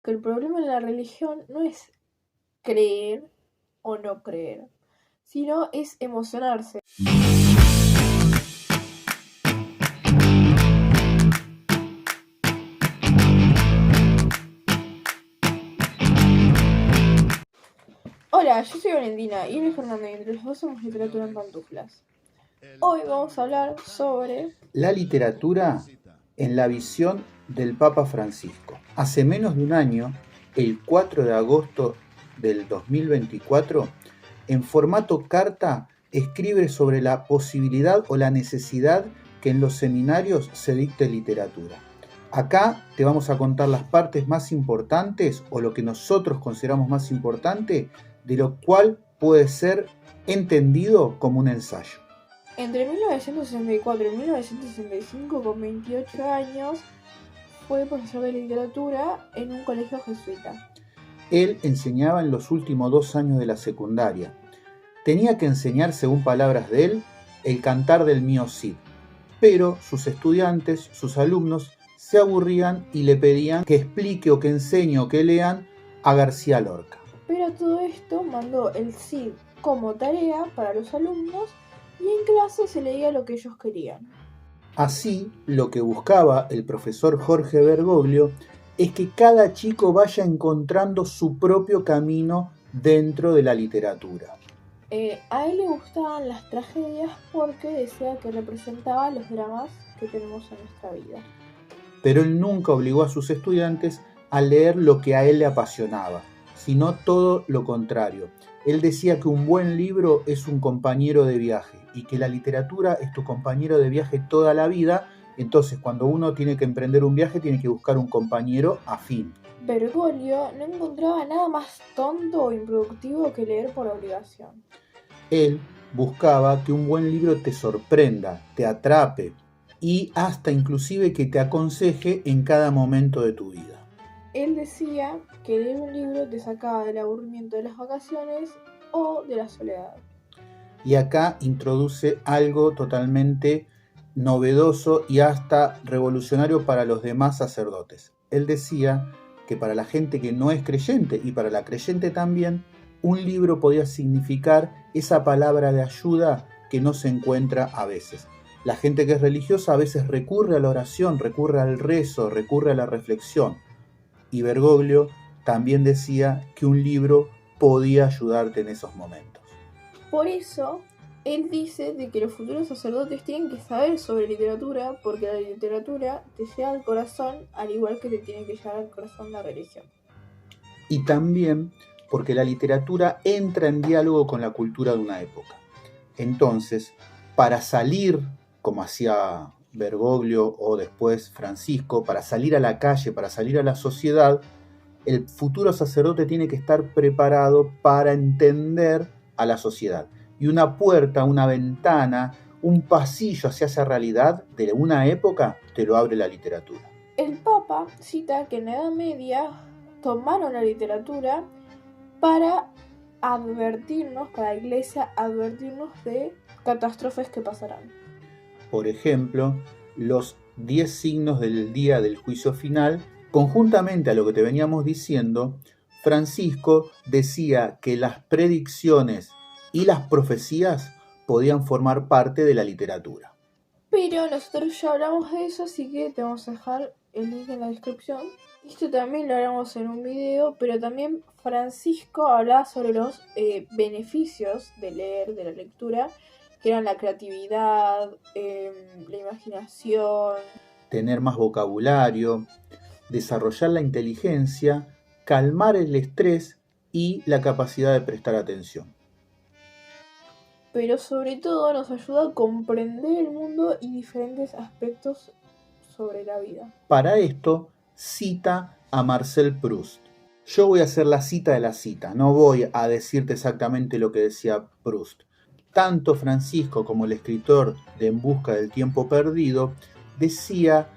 que el problema en la religión no es creer o no creer, sino es emocionarse. Hola, yo soy Valentina y él es Fernando y entre los dos somos Literatura en Pantuflas. Hoy vamos a hablar sobre la literatura en la visión del Papa Francisco. Hace menos de un año, el 4 de agosto del 2024, en formato carta, escribe sobre la posibilidad o la necesidad que en los seminarios se dicte literatura. Acá te vamos a contar las partes más importantes o lo que nosotros consideramos más importante, de lo cual puede ser entendido como un ensayo. entre 1964 y 1965, con 28 años, fue profesor de literatura en un colegio jesuita. Él enseñaba en los últimos 2 años de la secundaria. Tenía que enseñar, según palabras de él, el cantar del mío Cid, pero sus estudiantes, sus alumnos, se aburrían y le pedían que explique o que enseñe o que lean a García Lorca. Pero a todo esto mandó el Cid como tarea para los alumnos y en clase se leía lo que ellos querían. Así, lo que buscaba el profesor Jorge Bergoglio es que cada chico vaya encontrando su propio camino dentro de la literatura. A él le gustaban las tragedias porque decía que representaban los dramas que tenemos en nuestra vida. Pero él nunca obligó a sus estudiantes a leer lo que a él le apasionaba, sino todo lo contrario. Él decía que un buen libro es un compañero de viaje y que la literatura es tu compañero de viaje toda la vida. Entonces, cuando uno tiene que emprender un viaje, tiene que buscar un compañero afín. Bergoglio no encontraba nada más tonto o improductivo que leer por obligación. Él buscaba que un buen libro te sorprenda, te atrape y hasta inclusive que te aconseje en cada momento de tu vida. Él decía que leer un libro te sacaba del aburrimiento de las vacaciones o de la soledad. Y acá introduce algo totalmente novedoso y hasta revolucionario para los demás sacerdotes. Él decía que para la gente que no es creyente y para la creyente también, un libro podía significar esa palabra de ayuda que no se encuentra a veces. La gente que es religiosa a veces recurre a la oración, recurre al rezo, recurre a la reflexión. Y Bergoglio también decía que un libro podía ayudarte en esos momentos. Por eso, él dice de que los futuros sacerdotes tienen que saber sobre literatura porque la literatura te llega al corazón al igual que te tiene que llegar al corazón la religión. Y también porque la literatura entra en diálogo con la cultura de una época. Entonces, para salir, como hacía Bergoglio o después Francisco, para salir a la calle, para salir a la sociedad, el futuro sacerdote tiene que estar preparado para entender a la sociedad. Y una puerta, una ventana, un pasillo hacia esa realidad de una época te lo abre la literatura. El Papa cita que en la Edad Media tomaron la literatura para advertirnos, para la Iglesia advertirnos de catástrofes que pasarán. Por ejemplo, los 10 signos del día del juicio final, conjuntamente a lo que te veníamos diciendo, Francisco decía que las predicciones y las profecías podían formar parte de la literatura. Pero nosotros ya hablamos de eso, así que te vamos a dejar el link en la descripción. Esto también lo hablamos en un video, pero también Francisco hablaba sobre los beneficios de leer, de la lectura, que eran la creatividad, la imaginación, tener más vocabulario, desarrollar la inteligencia, calmar el estrés y la capacidad de prestar atención. Pero sobre todo nos ayuda a comprender el mundo y diferentes aspectos sobre la vida. Para esto, cita a Marcel Proust. Yo voy a hacer la cita de la cita, no voy a decirte exactamente lo que decía Proust. Tanto Francisco como el escritor de En busca del tiempo perdido decía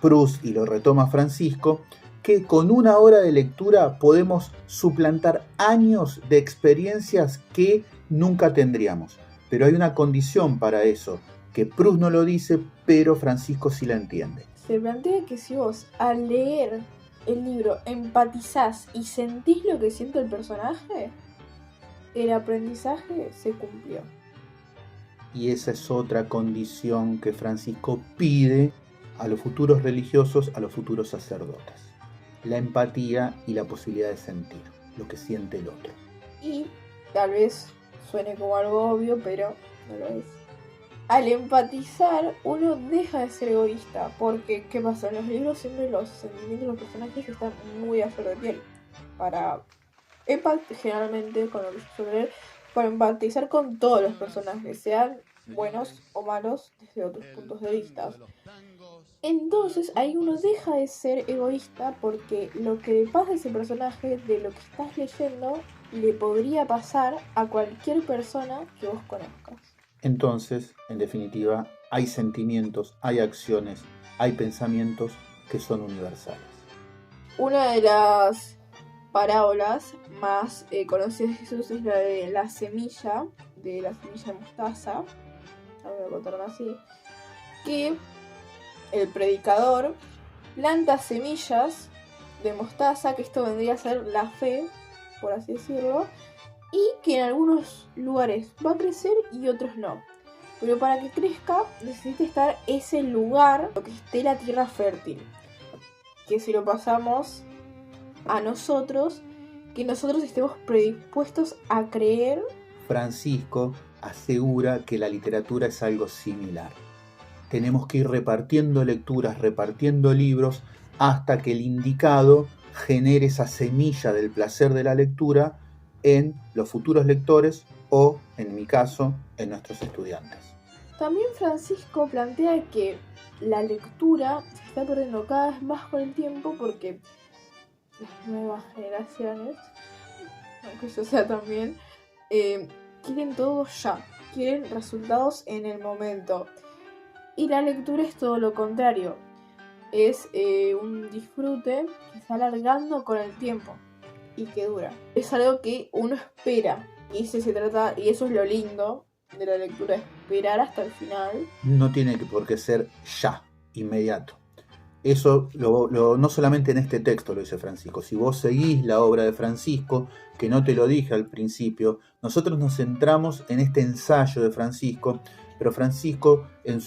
Proust, y lo retoma Francisco, que con 1 hora de lectura podemos suplantar años de experiencias que nunca tendríamos. Pero hay una condición para eso, que Proust no lo dice, pero Francisco sí la entiende. se plantea que si vos al leer el libro empatizás y sentís lo que siente el personaje, el aprendizaje se cumplió. Y esa es otra condición que Francisco pide a los futuros religiosos, a los futuros sacerdotes. La empatía y la posibilidad de sentir lo que siente el otro. Y tal vez suene como algo obvio, pero no lo es. Al empatizar, uno deja de ser egoísta, porque ¿qué pasa? En los libros siempre los sentimientos de los personajes están muy a flor de piel. Generalmente, con lo que yo suelo leer, para empatizar con todos los personajes, sean buenos o malos desde otros puntos de vista. Entonces ahí uno deja de ser egoísta porque lo que le pasa a ese personaje de lo que estás leyendo le podría pasar a cualquier persona que vos conozcas. Entonces, en definitiva, hay sentimientos, hay acciones, hay pensamientos que son universales. Una de las parábolas más conocidas de Jesús es la de la semilla de mostaza, la voy a contar así, que el predicador planta semillas de mostaza, que esto vendría a ser la fe, por así decirlo, y que en algunos lugares va a crecer y otros no. Pero para que crezca necesita estar ese lugar, lo que esté la tierra fértil. Que si lo pasamos a nosotros, que nosotros estemos predispuestos a creer. Francisco asegura que la literatura es algo similar. Tenemos que ir repartiendo lecturas, repartiendo libros, hasta que el indicado genere esa semilla del placer de la lectura en los futuros lectores o, en mi caso, en nuestros estudiantes. También Francisco plantea que la lectura se está perdiendo cada vez más con el tiempo porque las nuevas generaciones, aunque yo sea también, quieren todo ya, quieren resultados en el momento. Y la lectura es todo lo contrario, es un disfrute que está alargando con el tiempo y que dura. Es algo que uno espera y eso es lo lindo de la lectura, esperar hasta el final. No tiene por qué ser ya, inmediato. Eso no solamente en este texto lo dice Francisco. Si vos seguís la obra de Francisco, que no te lo dije al principio, nosotros nos centramos en este ensayo de Francisco, pero Francisco en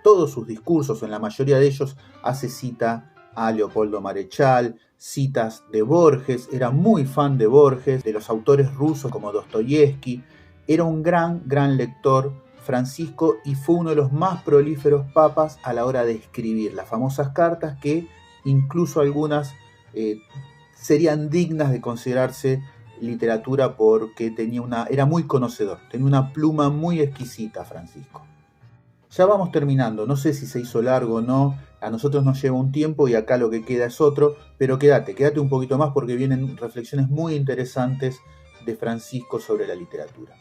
todos sus discursos, en la mayoría de ellos, hace cita a Leopoldo Marechal, citas de Borges, era muy fan de Borges, de los autores rusos como Dostoyevsky, era un gran lector Francisco y fue uno de los más prolíferos papas a la hora de escribir las famosas cartas que incluso algunas serían dignas de considerarse literatura porque era muy conocedor, tenía una pluma muy exquisita Francisco. Ya vamos terminando, no sé si se hizo largo o no, a nosotros nos lleva un tiempo y acá lo que queda es otro, pero quédate un poquito más porque vienen reflexiones muy interesantes de Francisco sobre la literatura.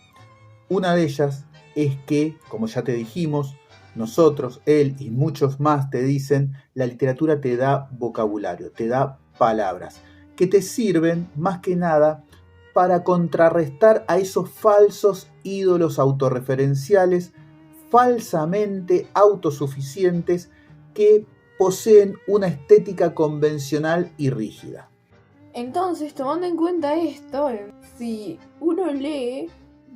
Una de ellas es que, como ya te dijimos, nosotros, él y muchos más te dicen, la literatura te da vocabulario, te da palabras, que te sirven más que nada para contrarrestar a esos falsos ídolos autorreferenciales, falsamente autosuficientes, que poseen una estética convencional y rígida. Entonces, tomando en cuenta esto, si uno lee,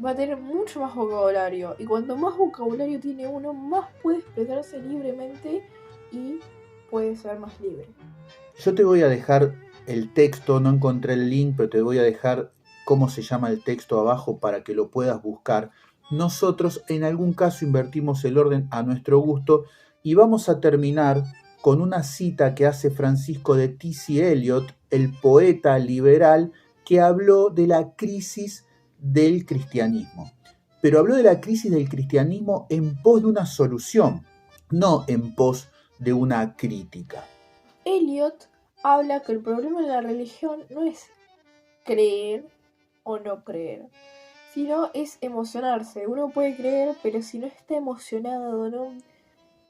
va a tener mucho más vocabulario. Y cuanto más vocabulario tiene uno, más puede expresarse libremente y puede ser más libre. Yo te voy a dejar el texto, no encontré el link, pero te voy a dejar cómo se llama el texto abajo para que lo puedas buscar. Nosotros en algún caso invertimos el orden a nuestro gusto y vamos a terminar con una cita que hace Francisco de T.C. Eliot, el poeta liberal, que habló de la crisis del cristianismo. Pero habló de la crisis del cristianismo en pos de una solución, no en pos de una crítica. Eliot habla que el problema de la religión no es creer o no creer, sino es emocionarse. Uno puede creer, pero si no está emocionado, ¿no?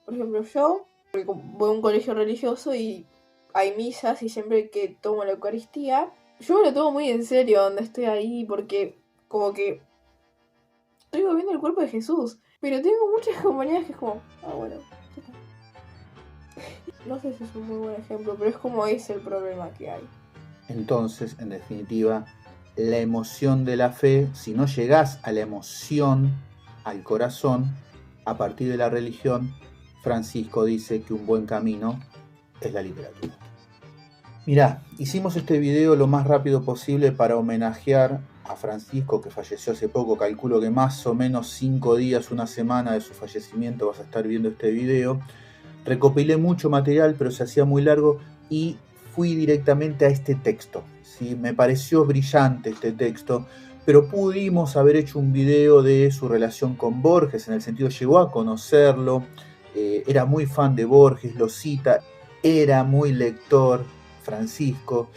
Por ejemplo, yo voy a un colegio religioso y hay misas y siempre que tomo la Eucaristía, yo me lo tomo muy en serio donde estoy ahí porque como que estoy viviendo el cuerpo de Jesús. Pero tengo muchas compañeras que es como, bueno, ya está. No sé si es un muy buen ejemplo, pero es como es el problema que hay. Entonces, en definitiva, la emoción de la fe, si no llegás a la emoción, al corazón, a partir de la religión, Francisco dice que un buen camino es la literatura. Mirá, hicimos este video lo más rápido posible para homenajear a Francisco, que falleció hace poco. Calculo que más o menos 5 días, una semana de su fallecimiento vas a estar viendo este video. Recopilé mucho material, pero se hacía muy largo y fui directamente a este texto, ¿sí? Me pareció brillante este texto, pero pudimos haber hecho un video de su relación con Borges, en el sentido llegó a conocerlo, era muy fan de Borges, lo cita, era muy lector Francisco.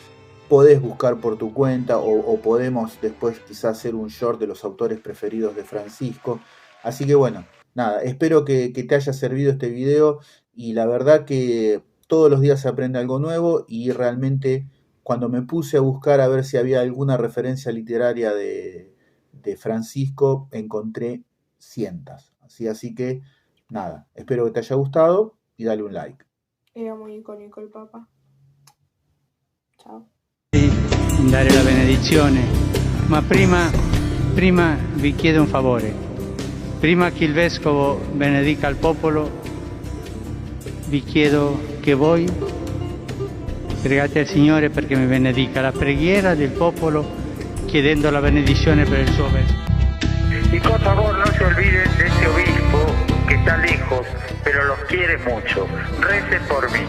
Podés buscar por tu cuenta o podemos después quizás hacer un short de los autores preferidos de Francisco. Así que bueno, nada, espero que te haya servido este video y la verdad que todos los días se aprende algo nuevo y realmente cuando me puse a buscar a ver si había alguna referencia literaria de Francisco, encontré cientos. Así que nada, espero que te haya gustado y dale un like. Era muy icónico il Papa. Ciao. Dare la benedizione, ma prima vi chiedo un favore. Prima che il Vescovo benedica il popolo, vi chiedo che voi pregate al Signore perché mi benedica la preghiera del popolo chiedendo la benedizione per il suo Vescovo. Y por favor no se olviden de este obispo que está lejos, pero los quiere mucho. Recen por mí.